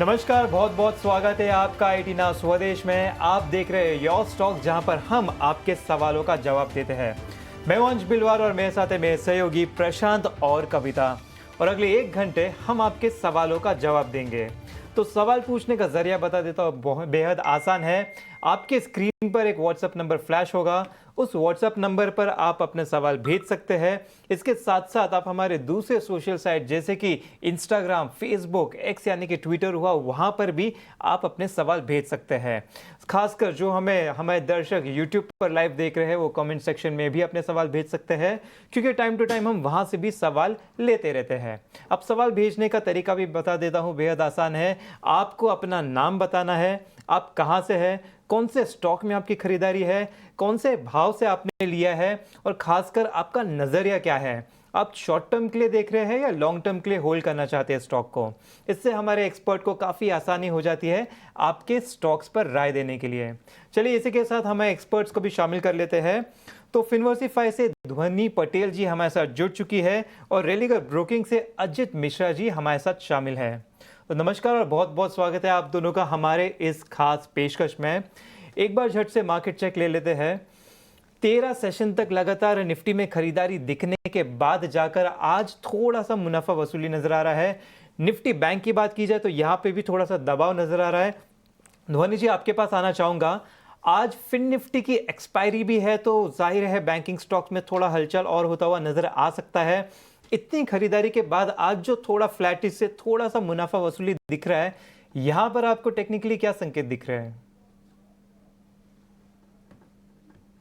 नमस्कार, बहुत बहुत स्वागत है आपका 18 स्वदेश में। आप देख रहे हैं योर स्टॉक, जहां पर हम आपके सवालों का जवाब देते हैं। मैं हूं अंश बिलवार और मेरे साथ है मेरे सहयोगी प्रशांत और कविता। और अगले 1 घंटे हम आपके सवालों का जवाब देंगे। तो सवाल पूछने का जरिया बता देता हूं, बेहद आसान है। आपके स्क्रीन पर एक व्हाट्सएप नंबर फ्लैश होगा। उस व्हाट्सएप नंबर पर आप अपने सवाल भेज सकते हैं। इसके साथ साथ आप हमारे दूसरे सोशल साइट जैसे कि इंस्टाग्राम, फेसबुक, एक्स यानी कि ट्विटर हुआ, वहां पर भी आप अपने सवाल भेज सकते हैं। खासकर जो हमारे दर्शक यूट्यूब पर लाइव देख रहे हैं, वो कमेंट सेक्शन में भी अपने सवाल भेज सकते हैं, क्योंकि टाइम टू टाइम हम वहां से भी सवाल लेते रहते हैं। अब सवाल भेजने का तरीका भी बता देता हूं, बेहद आसान है। आपको अपना नाम बताना है, आप कहां से हैं, कौन से स्टॉक में आपकी खरीदारी है, कौन से भाव से आपने लिया है, और खासकर आपका नजरिया क्या है। आप शॉर्ट टर्म के लिए देख रहे हैं या लॉन्ग टर्म के लिए होल्ड करना चाहते हैं स्टॉक को। इससे हमारे एक्सपर्ट को काफ़ी आसानी हो जाती है आपके स्टॉक्स पर राय देने के लिए। चलिए इसी के साथ हमारे एक्सपर्ट्स को भी शामिल कर लेते हैं। तो फिनवर्सिफाई से ध्वनि पटेल जी हमारे साथ जुड़ चुकी है और रेलिगर ब्रोकिंग से अजित मिश्रा जी हमारे साथ शामिल है। तो नमस्कार और बहुत बहुत स्वागत है आप दोनों का हमारे इस खास पेशकश में। एक बार झट से मार्केट चेक ले लेते हैं। 13 सेशन तक लगातार निफ्टी में खरीदारी दिखने के बाद जाकर आज थोड़ा सा मुनाफा वसूली नजर आ रहा है। निफ्टी बैंक की बात की जाए तो यहाँ पे भी थोड़ा सा दबाव नजर आ रहा है। ध्वनि जी, आपके पास आना चाहूंगा। आज फिन निफ्टी की एक्सपायरी भी है, तो जाहिर है बैंकिंग स्टॉक्स में थोड़ा हलचल और होता हुआ नजर आ सकता है। इतनी खरीदारी के बाद आज जो थोड़ा फ्लैटिश से थोड़ा सा मुनाफा वसूली दिख रहा है, यहां पर आपको टेक्निकली क्या संकेत दिख रहे हैं?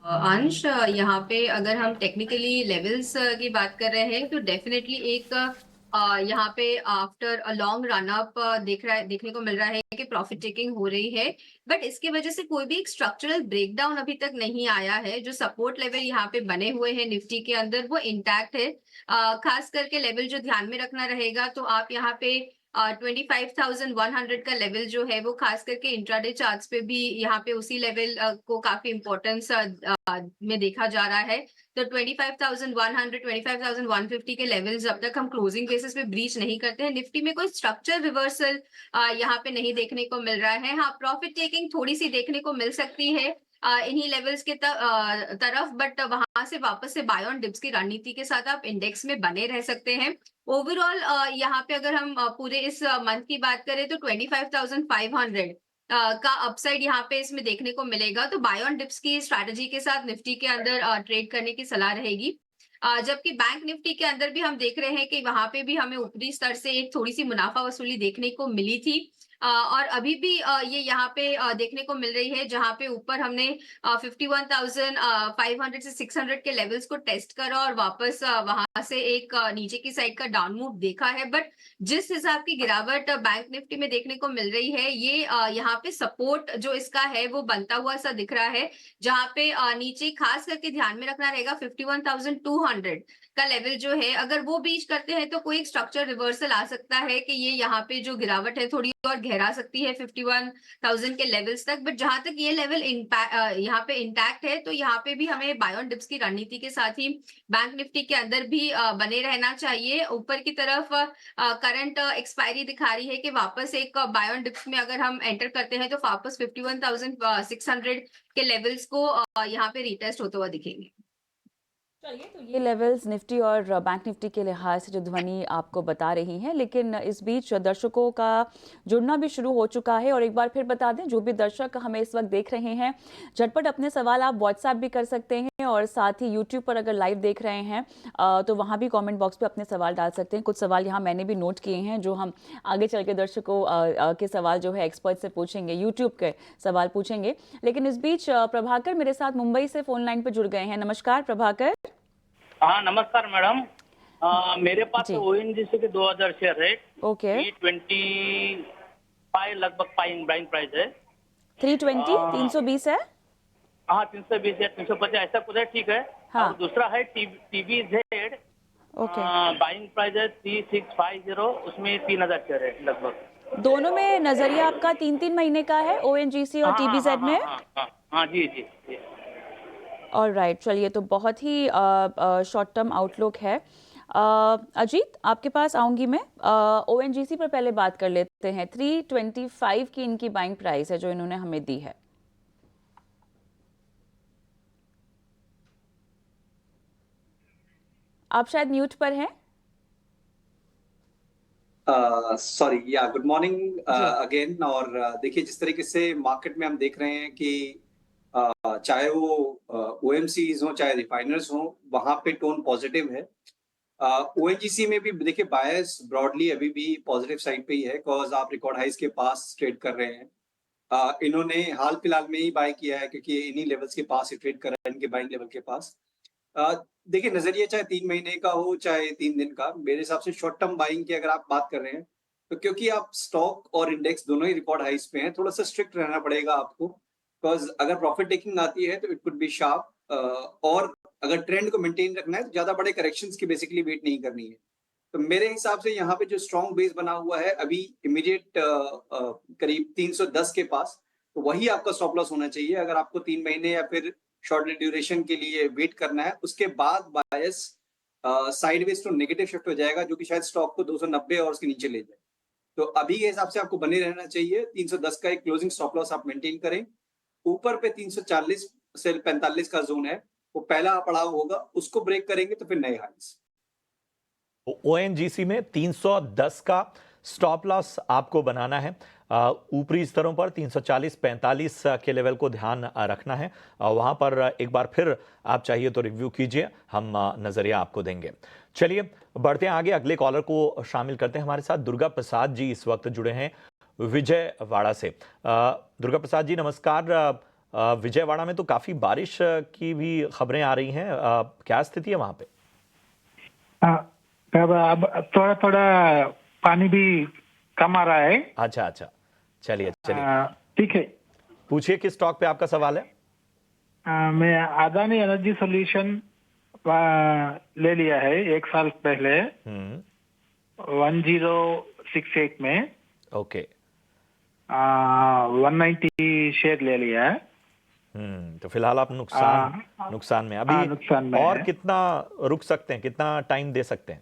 अंश, यहाँ पे अगर हम टेक्निकली लेवल्स की बात कर रहे हैं तो डेफिनेटली एक यहाँ पे after a long run up देखने को मिल रहा है कि प्रॉफिट टेकिंग हो रही है। बट इसकी वजह से कोई भी एक स्ट्रक्चरल ब्रेकडाउन अभी तक नहीं आया है। जो सपोर्ट लेवल यहाँ पे बने हुए हैं निफ्टी के अंदर वो इंटैक्ट है। खास करके लेवल जो ध्यान में रखना रहेगा, तो आप यहाँ पे 25,100 का लेवल जो है वो खास करके इंट्राडे चार्ट्स पे भी यहाँ पे उसी लेवल को काफी इंपॉर्टेंस में देखा जा रहा है। तो 25,100, 25,150 के लेवल्स जब तक हम क्लोजिंग बेसिस पे ब्रीच नहीं करते हैं, निफ्टी में कोई स्ट्रक्चर रिवर्सल यहाँ पे नहीं देखने को मिल रहा है। हाँ, प्रॉफिट टेकिंग थोड़ी सी देखने को मिल सकती है इन्हीं लेवल्स के तरफ, बट वहां से वापस से बाय ऑन डिप्स की रणनीति के साथ आप इंडेक्स में बने रह सकते हैं। ओवरऑल यहाँ पे अगर हम पूरे इस मंथ की बात करें तो 25,500 का अपसाइड यहाँ पे इसमें देखने को मिलेगा। तो बाय ऑन डिप्स की स्ट्रैटेजी के साथ निफ्टी के अंदर ट्रेड करने की सलाह रहेगी। जबकि बैंक निफ्टी के अंदर भी हम देख रहे हैं कि वहां पे भी हमें ऊपरी स्तर से एक थोड़ी सी मुनाफा वसूली देखने को मिली थी। और अभी भी ये यहाँ पे देखने को मिल रही है, जहां पे ऊपर हमने 51,500 से 600 के लेवल्स को टेस्ट करा और वापस वहां से एक नीचे की साइड का डाउन मूव देखा है। बट जिस हिसाब की गिरावट बैंक निफ्टी में देखने को मिल रही है, ये यहाँ पे सपोर्ट जो इसका है वो बनता हुआ सा दिख रहा है। जहां पे नीचे खास करके ध्यान में रखना रहेगा 51,200 का लेवल जो है, अगर वो बीच करते हैं तो कोई एक स्ट्रक्चर रिवर्सल आ सकता है कि ये यहाँ पे जो गिरावट है थोड़ी और गहरा सकती है 51,000 के लेवल्स तक। बट जहां तक ये लेवल यहाँ पे इंटैक्ट है, तो यहाँ पे भी हमें बाय ऑन डिप्स की रणनीति के साथ ही बैंक निफ्टी के अंदर भी बने रहना चाहिए। ऊपर की तरफ करंट एक्सपायरी दिखा रही है कि वापस एक बाय ऑन डिप्स में अगर हम एंटर करते हैं तो वापस 51,600 के लेवल्स को यहाँ पे रिटेस्ट होते हुआ दिखेंगे। चलिए, तो ये लेवल्स निफ्टी और बैंक निफ्टी के लिहाज से जो ध्वनि आपको बता रही हैं, लेकिन इस बीच दर्शकों का जुड़ना भी शुरू हो चुका है। और एक बार फिर बता दें, जो भी दर्शक हमें इस वक्त देख रहे हैं, झटपट अपने सवाल आप व्हाट्सएप भी कर सकते हैं, और साथ ही यूट्यूब पर अगर लाइव देख रहे हैं तो वहाँ भी कॉमेंट बॉक्स पर अपने सवाल डाल सकते हैं। कुछ सवाल यहाँ मैंने भी नोट किए हैं, जो हम आगे चल के दर्शकों के सवाल जो है एक्सपर्ट से पूछेंगे, यूट्यूब के सवाल पूछेंगे। लेकिन इस बीच प्रभाकर मेरे साथ मुंबई से फोन लाइन पर जुड़ गए हैं। नमस्कार प्रभाकर। हाँ नमस्कार मैडम। मेरे पास ओएनजीसी के 2000 शेयर है। ओके। 325 लगभग बाइंग प्राइस है। 320 320 है। हाँ 320 या 350 ऐसा कुछ है, ठीक है। हाँ। और दूसरा है TVZ। ओके। बाइंग प्राइस है 3650, उसमें 3000 शेयर है लगभग। दोनों में नजरिया आपका 3-3 महीने का है, ओएनजीसी और TVZ में? हाँ जी जी जी। ऑल राइट, चलिए, तो बहुत ही शॉर्ट टर्म आउटलुक है। अजीत, आपके पास आऊंगी मैं। ओएनजीसी पर पहले बात कर लेते हैं। 325 की इनकी बाइंग प्राइस है जो इन्होंने हमें दी है। आप शायद म्यूट पर हैं। सॉरी, या गुड मॉर्निंग जी। अगेन। और देखिए, जिस तरीके से मार्केट में हम देख रहे हैं कि चाहे वो ओएमसीज हो चाहे रिफाइनर्स हो, वहां पे टोन पॉजिटिव है। ओएनजीसी में भी देखिए बायस ब्रॉडली अभी भी पॉजिटिव साइड पे ही है, बिकॉज आप रिकॉर्ड हाइस के पास ट्रेड कर रहे हैं। इन्होंने हाल फिलहाल में ही बाय किया है क्योंकि इन्हीं लेवल्स के पास ही ट्रेड कर रहा है, इनके बाइंग लेवल के पास। देखिए, नजरिया चाहे 3 महीने का हो चाहे 3 दिन का, मेरे हिसाब से शॉर्ट टर्म बाइंग की अगर आप बात कर रहे हैं तो क्योंकि आप स्टॉक और इंडेक्स दोनों ही रिकॉर्ड हाइस पे हैं, थोड़ा सा स्ट्रिक्ट रहना पड़ेगा आपको, बिकॉज अगर प्रॉफिट टेकिंग आती है तो इट कुड बी शार्प। और अगर ट्रेंड को मेंटेन रखना है तो ज्यादा बड़े करेक्शंस की बेसिकली वेट नहीं करनी है। तो मेरे हिसाब से यहाँ पे जो स्ट्रॉन्ग बेस बना हुआ है अभी इमीडिएट करीब 310 के पास, तो वही आपका स्टॉप लॉस होना चाहिए अगर आपको 3 महीने या फिर शॉर्ट ड्यूरेशन के लिए वेट करना है। उसके बाद बायस साइडवेज टू नेगेटिव शिफ्ट हो जाएगा, जो कि शायद स्टॉक को 290 और उसके नीचे ले जाए। तो अभी के हिसाब से आपको बने रहना चाहिए। 310 का एक क्लोजिंग स्टॉप लॉस आप मेंटेन करें। ऊपर पे 340 से 45 का जोन है, वो पहला पड़ाव होगा, उसको ब्रेक करेंगे तो फिर नए हाइस। ओएनजीसी में 310 का स्टॉप लॉस आपको बनाना है। ऊपरी स्तरों पर 340-45 के लेवल को ध्यान रखना है। वहां पर एक बार फिर आप चाहिए तो रिव्यू कीजिए, हम नजरिया आपको देंगे। चलिए बढ़ते हैं आगे, अगले कॉलर को शामिल करते हैं। हमारे साथ दुर्गा प्रसाद जी इस वक्त जुड़े हैं विजयवाड़ा से। दुर्गा प्रसाद जी नमस्कार। विजयवाड़ा में तो काफी बारिश की भी खबरें आ रही हैं, क्या स्थिति है वहां पे? अब थोड़ा थोड़ा पानी भी कम आ रहा है। अच्छा अच्छा, चलिए चलिए ठीक है, पूछिए किस स्टॉक पे आपका सवाल है? मैं अदानी एनर्जी सॉल्यूशन ले लिया है 1 साल पहले 1068 में। ओके। 190 शेयर ले लिया है। तो फिलहाल आप नुकसान में अभी नुकसान में और है। कितना रुक सकते हैं, कितना टाइम दे सकते हैं?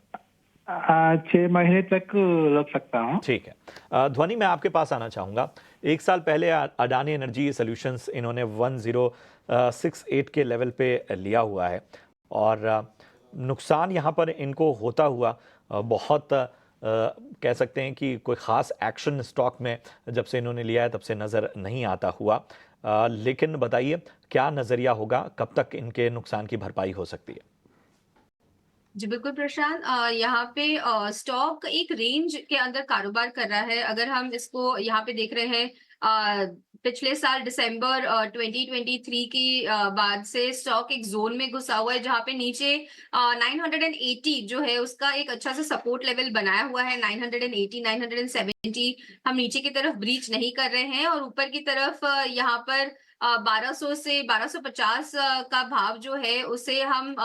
6 महीने तक लग सकता हूँ। ठीक है। ध्वनि, मैं आपके पास आना चाहूंगा। 1 साल पहले अडानी एनर्जी सॉल्यूशंस इन्होंने 1068 के लेवल पे लिया हुआ है और नुकसान यहाँ पर इनको होता हुआ बहुत कह सकते हैं कि कोई ख़ास एक्शन स्टॉक में जब से इन्होंने लिया है तब से नज़र नहीं आता हुआ। लेकिन बताइए क्या नज़रिया होगा, कब तक इनके नुकसान की भरपाई हो सकती है? जी बिल्कुल प्रशांत, यहाँ पे स्टॉक एक रेंज के अंदर कारोबार कर रहा है। अगर हम इसको यहाँ पे देख रहे हैं, पिछले साल दिसंबर 2023 की बाद से स्टॉक एक जोन में घुसा हुआ है जहाँ पे नीचे 980 जो है उसका एक अच्छा सा सपोर्ट लेवल बनाया हुआ है। 980 970 हम नीचे की तरफ ब्रीच नहीं कर रहे हैं और ऊपर की तरफ यहाँ पर 1200 से 1250 का भाव जो है उसे हम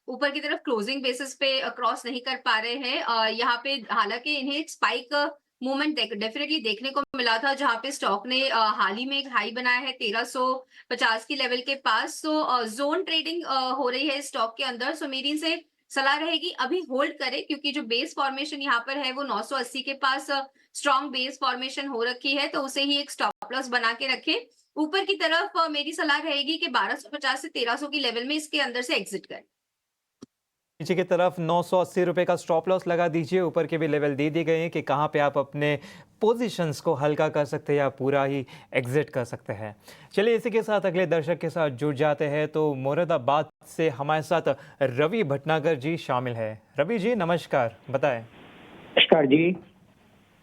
ऊपर की तरफ क्लोजिंग बेसिस पे क्रॉस नहीं कर पा रहे हैं। यहाँ पे हालांकि इन्हें एक स्पाइक मूवमेंट डेफिनेटली देखने को मिला था जहाँ पे स्टॉक ने हाल ही में एक हाई बनाया है 1350 की लेवल के पास। सो जोन ट्रेडिंग हो रही है स्टॉक के अंदर। सो मेरी इनसे सलाह रहेगी अभी होल्ड करें, क्योंकि जो बेस फॉर्मेशन यहाँ पर है वो 980 के पास स्ट्रॉन्ग बेस फॉर्मेशन हो रखी है, तो उसे ही एक स्टॉप लॉस बना के रखें। ऊपर की तरफ मेरी सलाह रहेगी कि 1250 से 1300 की लेवल में इसके अंदर से एग्जिट करें। नीचे की तरफ 980 रुपए का स्टॉप लॉस लगा दीजिए। ऊपर के भी लेवल दे दिए गए हैं कि कहाँ पे आप अपने पोजीशंस को हल्का कर सकते हैं या पूरा ही एग्जिट कर सकते हैं। चलिए इसी के साथ अगले दर्शक के साथ जुड़ जाते हैं। तो मुरादाबाद से हमारे साथ रवि भटनागर जी शामिल है। रवि जी नमस्कार, बताएं। नमस्कार जी।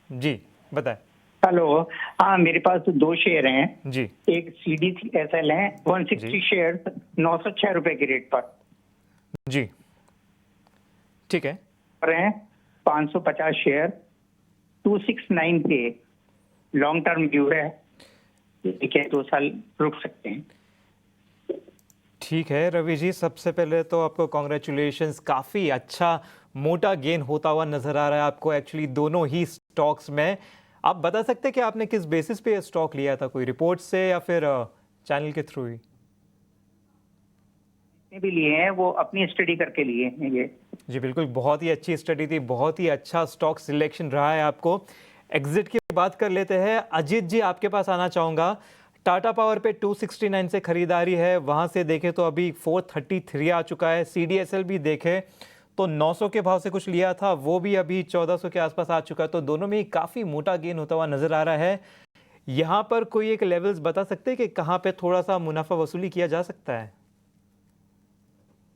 जी बताएं। हेलो, हाँ मेरे पास 2 शेयर हैं जी। एक CDSL है 160 शेयर 906 रुपए के रेट पर जी ठीक है। और हैं 550 शेयर 269 पे लॉन्ग टर्म व्यू है, ठीक है 2 साल रुक सकते हैं। ठीक है रवि जी, सबसे पहले तो आपको कॉन्ग्रेचुलेशंस, काफ़ी अच्छा मोटा गेन होता हुआ नजर आ रहा है आपको एक्चुअली दोनों ही स्टॉक्स में। आप बता सकते हैं कि आपने किस बेसिस पे स्टॉक लिया था, कोई रिपोर्ट से या फिर चैनल के थ्रू ही? ने भी लिए हैं, वो अपनी स्टडी करके लिए हैं ये। जी बिल्कुल, बहुत ही अच्छी स्टडी थी, बहुत ही अच्छा स्टॉक सिलेक्शन रहा है आपको। एग्जिट की बात कर लेते हैं। अजीत जी, आपके पास आना चाहूँगा। टाटा पावर पे 269 से खरीदारी है, वहाँ से देखें तो अभी 433 आ चुका है। CDSL भी देखें तो 900 के भाव से कुछ लिया था, वो भी अभी 1400 के आसपास आ चुका है। तो दोनों में ही काफ़ी मोटा गेन होता हुआ नजर आ रहा है। यहाँ पर कोई एक लेवल्स बता सकते हैं कि कहाँ पे थोड़ा सा मुनाफा वसूली किया जा सकता है?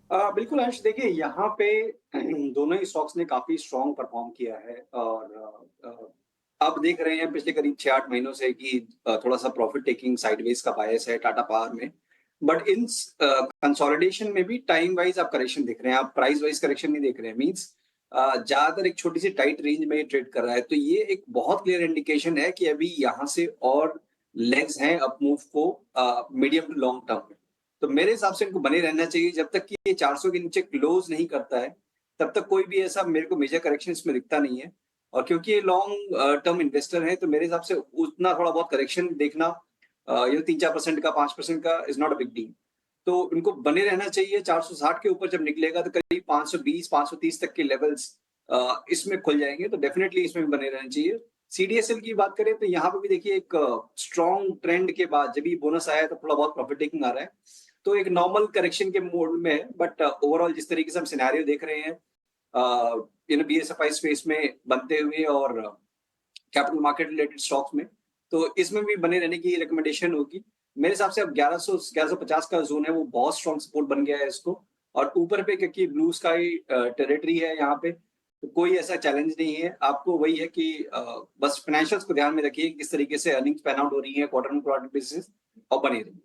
बिल्कुल अंश, देखिए यहाँ पे दोनों ही स्टॉक्स ने काफी स्ट्रॉन्ग परफॉर्म किया है और अब देख रहे हैं पिछले करीब 6-8 महीनों से कि थोड़ा सा प्रॉफिट टेकिंग साइडवेज का बायस है टाटा पावर में। बट इन कंसोलिडेशन में भी टाइम वाइज आप करेक्शन देख रहे हैं, आप प्राइस वाइज करेक्शन नहीं देख रहे हैं। मींस ज्यादातर एक छोटी सी टाइट रेंज में ट्रेड कर रहा है, तो ये एक बहुत क्लियर इंडिकेशन है कि अभी यहाँ से और लेग्स हैं अप मूव को मीडियम टू लॉन्ग टर्म में। तो मेरे हिसाब से इनको बने रहना चाहिए जब तक कि ये 400 के नीचे क्लोज नहीं करता है, तब तक कोई भी ऐसा मेरे को मेजर करेक्शन इसमें दिखता नहीं है। और क्योंकि ये लॉन्ग टर्म इन्वेस्टर है, तो मेरे हिसाब से उतना थोड़ा बहुत करेक्शन देखना, ये 3-4% का 5% का is not a big deal. तो इनको बने रहना चाहिए। 460 के ऊपर जब निकलेगा तो करीब 520-530 तक के लेवल्स इसमें खुल जाएंगे, तो डेफिनेटली इसमें भी बने रहना चाहिए। CDSL की बात करें तो यहाँ पे भी देखिए एक स्ट्रॉन्ग ट्रेंड के बाद जब ये बोनस आया तो थोड़ा बहुत प्रॉफिट टेकिंग आ रहा है, तो एक नॉर्मल करेक्शन के मोड में है। बट ओवरऑल जिस तरीके से हम सिनेरियो देख रहे हैं BSFI स्पेस में बनते हुए और कैपिटल मार्केट रिलेटेड स्टॉक्स में, तो इसमें भी बने रहने की रिकमेंडेशन होगी। मेरे हिसाब से अब 1150 का जोन है, वो बहुत स्ट्रॉन्ग सपोर्ट बन गया है इसको। और ऊपर पे क्योंकि ब्लू स्काई टेरिटरी है यहाँ पे, तो कोई ऐसा चैलेंज नहीं है। आपको वही है कि बस फाइनेंशियल्स को ध्यान में रखिए, किस तरीके से अर्निंग्स पैन आउट हो रही है क्वार्टर ऑन क्वार्टर बेसिस, और बने रहिए।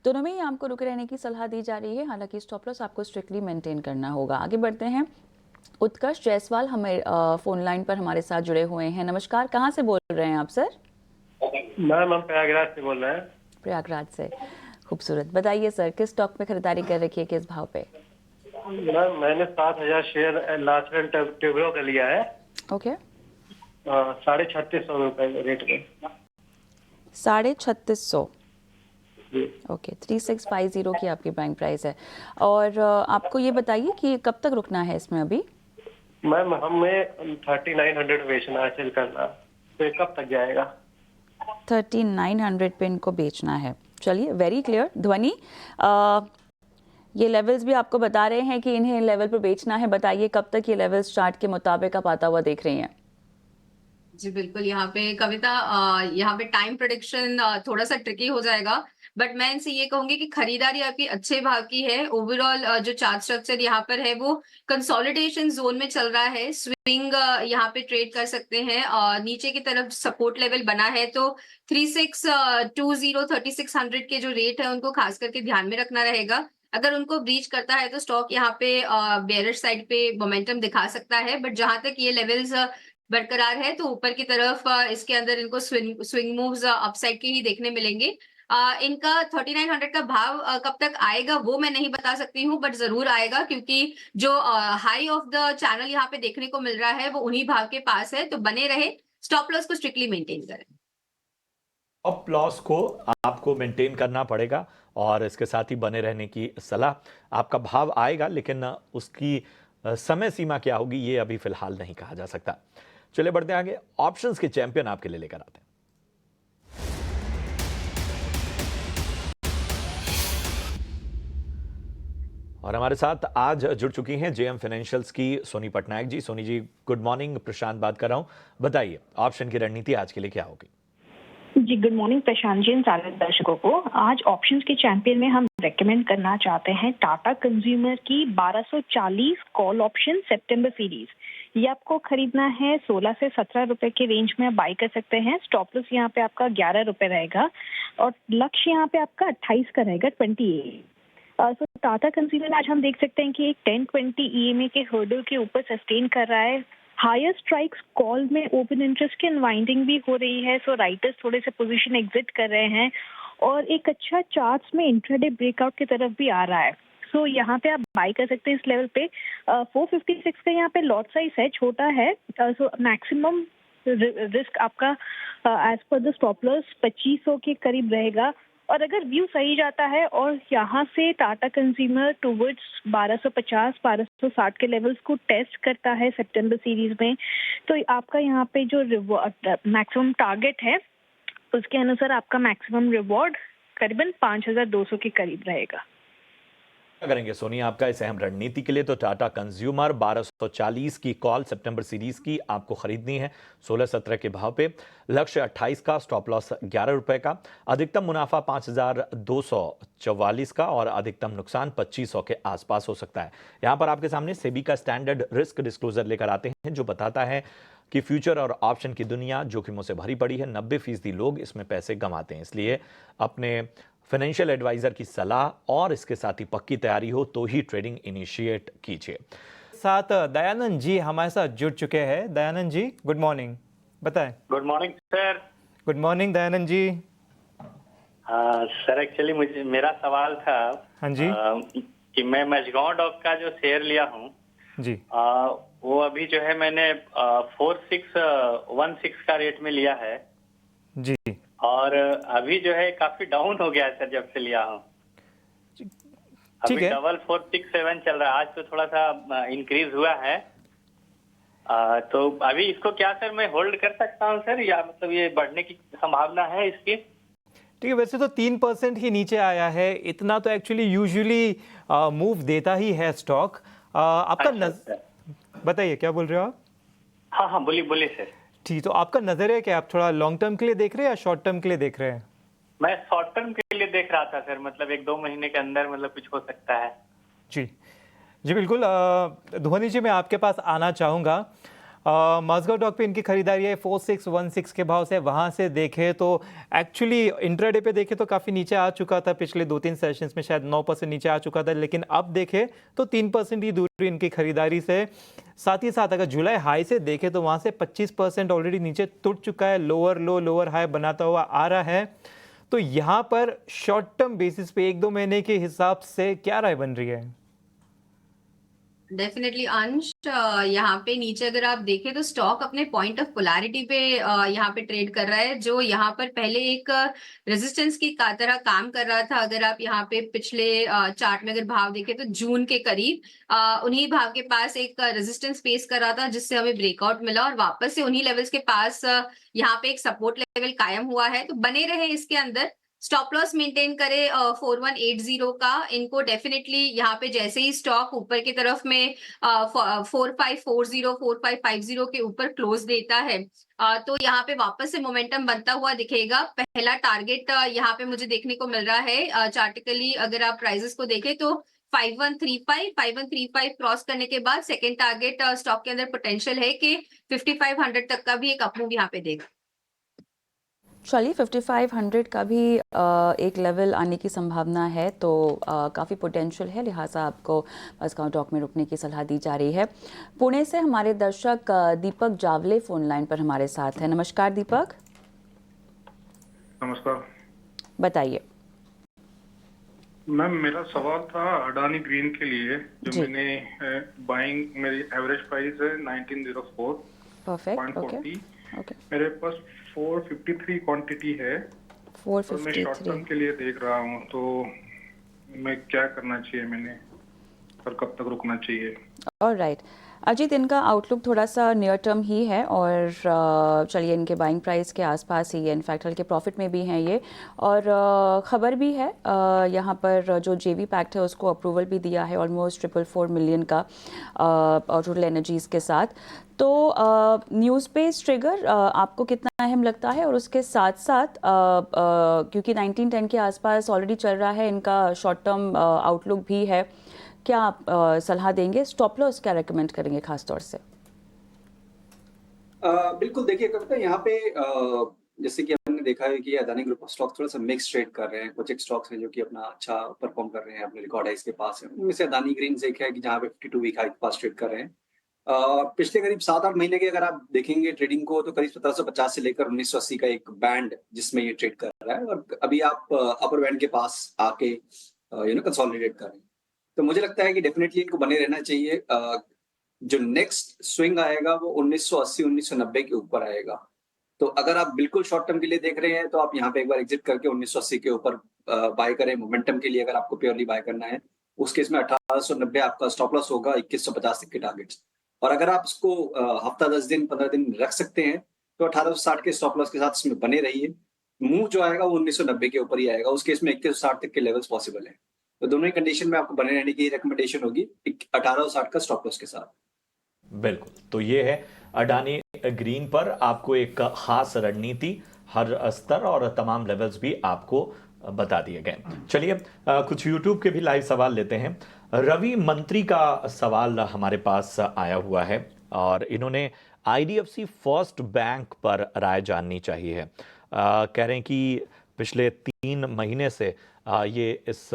दोनों में ही आपको रुके रहने की सलाह दी जा रही है, हालांकि स्टॉप लॉस आपको स्ट्रिक्टली मेंटेन करना होगा। आगे बढ़ते हैं। उत्कर्ष जायसवाल हमें फोन लाइन पर हमारे साथ जुड़े हुए हैं। नमस्कार, कहाँ से बोल रहे हैं आप सर? मैम हम प्रयागराज से बोल रहे हैं। प्रयागराज से, खूबसूरत। बताइए सर, किस स्टॉक में खरीदारी कर रखी है, किस भाव पे? मैम मैंने 7,000 शेयर लार्सन ट्यूब्रो का लिया है। ओके। 3650 रुपए रेट में। 3650। ओके, 3650 की आपकी बैंक प्राइस है। और आपको ये बताइए कि कब तक रुकना है इसमें अभी? मैम हमें 3900 बेचना है, सेल करना, तो ये कब तक जाएगा? 3900 पे इनको बेचना है। चलिए, वेरी क्लियर। ध्वनि, ये लेवल्स भी आपको बता रहे हैं कि इन्हें लेवल पर बेचना है। बताइए कब तक ये लेवल्स चार्ट के मुताबिक आप आता हुआ देख रही हैं? जी बिल्कुल, यहाँ पे कविता, यहाँ पे टाइम प्रेडिक्शन थोड़ा सा ट्रिकी हो जाएगा, बट मैं इनसे ये कहूंगी कि खरीदारी आपकी अच्छे भाव की है। ओवरऑल जो चार्ट स्ट्रक्चर यहाँ पर है वो कंसोलिडेशन जोन में चल रहा है। स्विंग यहाँ पे ट्रेड कर सकते हैं। नीचे की तरफ सपोर्ट लेवल बना है, तो 3620 के जो रेट है उनको खास करके ध्यान में रखना रहेगा। अगर उनको ब्रीच करता है तो स्टॉक यहाँ पे बेयरिश साइड पे मोमेंटम दिखा सकता है, बट जहां तक ये लेवल्स बरकरार है तो ऊपर की तरफ इसके अंदर इनको स्विंग मूव्स अपसाइड के ही देखने मिलेंगे। इनका 3900 का भाव कब तक आएगा वो मैं नहीं बता सकती हूँ, बट जरूर आएगा, क्योंकि जो हाई ऑफ द चैनल यहाँ पे देखने को मिल रहा है वो उन्हीं भाव के पास है। तो बने रहे, स्टॉप लॉस को स्ट्रिक्टली मेंटेन करें। स्टॉप लॉस को आपको मेंटेन करना पड़ेगा और इसके साथ ही बने रहने की सलाह। आपका भाव आएगा, लेकिन उसकी समय सीमा क्या होगी ये अभी फिलहाल नहीं कहा जा सकता। चलिए बढ़ते हैं आगे। ऑप्शंस के चैंपियन आपके लिए लेकर आते हैं। और हमारे साथ आज जुड़ चुकी हैं JM फाइनेंशियल्स की सोनी पटनायक जी। Soni ji, good morning. प्रशांत बात कर रहा हूं। बताइए ऑप्शन की रणनीति आज के लिए क्या होगी? जी गुड मॉर्निंग प्रशांत जी, सारे दर्शकों को। आज ऑप्शंस के चैंपियन में हम रेकमेंड करना चाहते हैं टाटा कंज्यूमर की 1240 कॉल ऑप्शन सितंबर सीरीज। ये आपको खरीदना है 16 से 17 रुपए के रेंज में, बाई कर सकते हैं। स्टॉप लॉस यहाँ पे आपका 11 रुपए रहेगा और लक्ष्य यहाँ पे आपका 28 का रहेगा, 28। तो टाटा कंज्यूमर आज हम देख सकते हैं कि एक 1020 EMA के हर्डल के ऊपर सस्टेन कर रहा है। हायर स्ट्राइक्स कॉल में ओपन इंटरेस्ट की अनवाइंडिंग भी हो रही है, सो राइटर्स थोड़े से पोजीशन एग्जिट कर रहे हैं और एक अच्छा चार्ट्स में इंट्राडे ब्रेकआउट की तरफ भी आ रहा है। सो यहाँ पे आप बाई कर सकते हैं इस लेवल पे। 456 का यहाँ पे लॉट साइज है, छोटा है। सो मैक्सिमम रिस्क आपका as per the stop loss 2500 के करीब रहेगा। और अगर व्यू सही जाता है और यहाँ से टाटा कंज्यूमर टुवर्ड्स 1250-1260 के लेवल्स को टेस्ट करता है सितंबर सीरीज में, तो आपका यहाँ पे जो मैक्सिमम टारगेट है उसके अनुसार आपका मैक्सिमम रिवॉर्ड करीबन 5200 के करीब रहेगा। क्या करेंगे सोनिया आपका इस अहम रणनीति के लिए? तो टाटा कंज्यूमर 1240 की कॉल सितंबर सीरीज की आपको खरीदनी है 16-17 के भाव पे, लक्ष्य 28 का, स्टॉप लॉस 11 रुपए का, अधिकतम मुनाफा 5244 का और अधिकतम नुकसान 2500 के आसपास हो सकता है। यहां पर आपके सामने सेबी का स्टैंडर्ड रिस्क डिस्क्लोजर लेकर आते हैं जो बताता है कि फ्यूचर और ऑप्शन की दुनिया जोखिमों से भरी पड़ी है। 90% लोग इसमें पैसे गंवाते हैं, इसलिए अपने फाइनेंशियल एडवाइजर की सलाह और इसके साथ ही पक्की तैयारी हो तो ही ट्रेडिंग इनिशिएट कीजिए। साथ दयानंद जी हमारे साथ जुड़ चुके हैं। दयानंद जी गुड मॉर्निंग, बताएं। Good morning sir. Good morning Dayanand ji. Sir actually मेरा सवाल था हाँ जी। कि मैं मझगांव डॉक का जो शेयर लिया हूँ जी, वो अभी जो है मैंने 4616 का रेट में लिया है जी, और अभी जो है काफी डाउन हो गया है सर जब से लिया हूँ। ठीक है। 4467 चल रहा है, आज तो थोड़ा सा इंक्रीज हुआ है। तो अभी इसको क्या सर मैं होल्ड कर सकता हूँ सर, या मतलब ये बढ़ने की संभावना है इसकी? ठीक है, वैसे तो 3% ही नीचे आया है, इतना तो एक्चुअली यूजुअली मूव देता ही है स्टॉक। आपका अच्छा। बताइए क्या बोल रहे हो आप? हाँ हाँ बोलिए बोलिए सर। ठीक, तो आपका नजर है कि आप थोड़ा लॉन्ग टर्म के लिए देख रहे हैं या शॉर्ट टर्म के लिए देख रहे हैं? मैं शॉर्ट टर्म के लिए देख रहा था सर, मतलब 1-2 महीने के अंदर मतलब कुछ हो सकता है। जी जी बिल्कुल। धोनी जी मैं आपके पास आना चाहूँगा। मज़गांव डॉक पे इनकी खरीदारी है 4616 के भाव से। वहाँ से देखें तो एक्चुअली इंट्राडे पे देखें तो काफ़ी नीचे आ चुका था, पिछले 2-3 सेशंस में शायद 9% नीचे आ चुका था, लेकिन अब देखें तो 3% ही दूरी इनकी खरीदारी से। साथ ही साथ अगर जुलाई हाई से देखें तो वहाँ से 25% ऑलरेडी नीचे टूट चुका है, लोअर लो लोअर हाई बनाता हुआ आ रहा है। तो यहाँ पर शॉर्ट टर्म बेसिस पे 1-2 महीने के हिसाब से क्या राय बन रही है? डेफिनेटली अंश, यहाँ पे नीचे अगर आप देखें तो स्टॉक अपने पॉइंट ऑफ पोलैरिटी पे यहाँ पे ट्रेड कर रहा है, जो यहाँ पर पहले एक रेजिस्टेंस की तरह काम कर रहा था। अगर आप यहाँ पे पिछले चार्ट में अगर भाव देखें तो जून के करीब उन्हीं भाव के पास एक रेजिस्टेंस फेस कर रहा था, जिससे हमें ब्रेकआउट मिला और वापस से उन्हीं लेवल्स के पास यहाँ पे एक सपोर्ट लेवल कायम हुआ है। तो बने रहे इसके अंदर, स्टॉप लॉस मेंटेन करे 4180 का। इनको डेफिनेटली यहाँ पे जैसे ही स्टॉक ऊपर की तरफ में 4540 4550 के ऊपर क्लोज देता है तो यहाँ पे वापस से मोमेंटम बनता हुआ दिखेगा। पहला टारगेट यहाँ पे मुझे देखने को मिल रहा है चार्टिकली, अगर आप प्राइसेस को देखें तो 5135 क्रॉस करने के बाद सेकेंड टारगेट स्टॉक के अंदर पोटेंशियल है कि 5500 तक का भी एक अपमूव यहाँ पे देगा। चलिए 5500 का भी एक लेवल आने की संभावना है, तो काफ़ी पोटेंशियल है, लिहाजा आपको मज़गांव डॉक में रुकने की सलाह दी जा रही है। पुणे से हमारे दर्शक दीपक जावले फोन लाइन पर हमारे साथ हैं। नमस्कार दीपक। नमस्कार, बताइए। मैम मेरा सवाल था अडानी ग्रीन के लिए, जो जी। मैंने बाइंग, मेरी एवरेज प्राइस है 1904. Perfect, okay 0.40. ओके। मेरे पास 453 क्वांटिटी है और मैं शॉर्ट टर्म 453। के लिए देख रहा हूँ, तो मैं क्या करना चाहिए मैंने, और कब तक रुकना चाहिए? ऑलराइट अजीत, इनका आउटलुक थोड़ा सा नियर टर्म ही है और चलिए इनके बाइंग प्राइस के आसपास ही है, इनफैक्ट हल्के प्रॉफिट में भी हैं ये। और ख़बर भी है यहाँ पर जो जेवी पैक्ट है उसको अप्रूवल भी दिया है ऑलमोस्ट 444 मिलियन का टोटल एनर्जीज़ के साथ। तो न्यूज़ बेस्ड ट्रिगर आपको कितना अहम लगता है? और उसके साथ साथ क्योंकि 1910 के आसपास ऑलरेडी चल रहा है, इनका शॉर्ट टर्म आउटलुक भी है, क्या आप सलाह देंगे? स्टॉप लॉस क्या रेकमेंड करेंगे खास तौर से? बिल्कुल, देखिए कविता, यहाँ पे जैसे कि हमने देखा है कि अदानी ग्रुप ऑफ स्टॉक थोड़ा सा मिक्स ट्रेड कर रहे हैं। कुछ एक स्टॉक्स हैं जो कि अपना अच्छा परफॉर्म कर रहे हैं, अपने रिकॉर्ड हाइस के पास है। उनमें से अदानी ग्रीन एक है कि जहाँ पे 52 वीक हाई के पास ट्रेड कर रहे हैं। पिछले करीब 7-8 महीने के अगर आप देखेंगे ट्रेडिंग को, तो करीब 1750 से लेकर 1980 का एक बैंड जिसमें ये ट्रेड कर रहा है, और अभी आप अपर बैंड के पास आके कंसोलिडेट कर रहे हैं। तो मुझे लगता है कि डेफिनेटली इनको बने रहना चाहिए। जो नेक्स्ट स्विंग आएगा वो 1980-1990 के ऊपर आएगा। तो अगर आप बिल्कुल शॉर्ट टर्म के लिए देख रहे हैं तो आप यहाँ पे एक बार एग्जिट करके 1980 के ऊपर बाय करें मोमेंटम के लिए, अगर आपको प्योरली बाय करना है उस केस में 1890 आपका स्टॉप लॉस होगा, 2150 तक के टारगेट्स। और अगर आप इसको हफ्ता 10 दिन 15 दिन रख सकते हैं तो 1860 के स्टॉप लॉस के साथ इसमें बने रहिए। मूव जो आएगा वो 1990 के ऊपर ही आएगा, उस केस में 2160 तक के लेवल्स पॉसिबल है। तो दोनों ही कंडीशन में आपको बने रहने की रिकमेंडेशन होगी 1860 का स्टॉप लॉस के साथ। बिल्कुल, तो ये है अडानी ग्रीन पर आपको एक खास रणनीति, हर स्तर और तमाम लेवल्स भी आपको बता दिए गए। चलिए कुछ यूट्यूब के भी लाइव सवाल लेते हैं। रवि मंत्री का सवाल हमारे पास आया हुआ है और इन्होंने आईडीएफसी फर्स्ट बैंक पर राय जाननी चाहिए है। कह रहे हैं कि पिछले 3 महीने से ये इस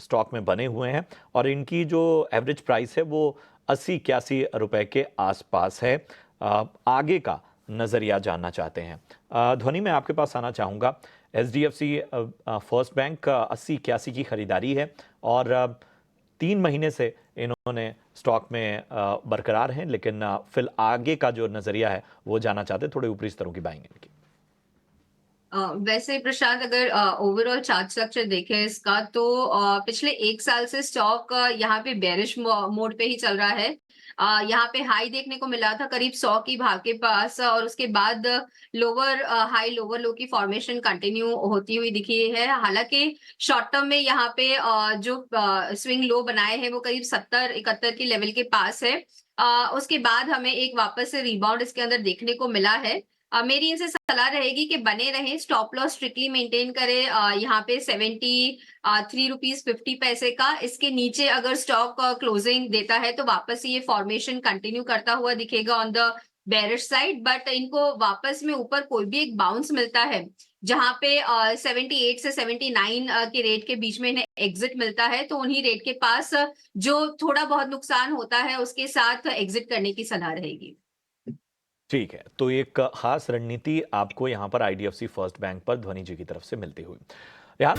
स्टॉक में बने हुए हैं और इनकी जो एवरेज प्राइस है वो 80-81 रुपए के आसपास है। आगे का नजरिया जानना चाहते हैं। ध्वनि में आपके पास आना चाहूँगा। एचडीएफसी फर्स्ट बैंक 80-81 की खरीदारी है और 3 महीने से इन्होंने स्टॉक में बरकरार हैं, लेकिन फिर आगे का जो नजरिया है वो जानना चाहते हैं, थोड़े ऊपरी स्तरों की बाइंग इनकी। वैसे प्रशांत, अगर ओवरऑल चार्ट स्ट्रक्चर देखें इसका तो पिछले 1 साल से स्टॉक यहाँ पे बेरिश मोड पे ही चल रहा है। यहाँ पे हाई देखने को मिला था करीब 100 की भाव के पास और उसके बाद लोअर हाई लोअर लो की फॉर्मेशन कंटिन्यू होती हुई दिखी है। हालांकि शॉर्ट टर्म में यहाँ पे जो स्विंग लो बनाए हैं वो करीब 70-71 की लेवल के पास है। उसके बाद हमें एक वापस से रिबाउंड इसके अंदर देखने को मिला है। मेरी इनसे सलाह रहेगी कि बने रहें, स्टॉप लॉस स्ट्रिक्टली मेंटेन करें। यहाँ पे 73 रुपीज 50 पैसे का, इसके नीचे अगर स्टॉक क्लोजिंग देता है तो वापस ये फॉर्मेशन कंटिन्यू करता हुआ दिखेगा on the bearish side. But इनको वापस में ऊपर कोई भी एक बाउंस मिलता है जहां पे 78 से 79 के रेट के बीच में इन्हें एग्जिट मिलता है, तो उन्हीं रेट के पास जो थोड़ा बहुत नुकसान होता है उसके साथ एग्जिट करने की सलाह रहेगी। ठीक है, तो एक खास रणनीति आपको यहाँ पर आईडीएफसी फर्स्ट बैंक पर ध्वनि जी की तरफ से मिलती हुई। यार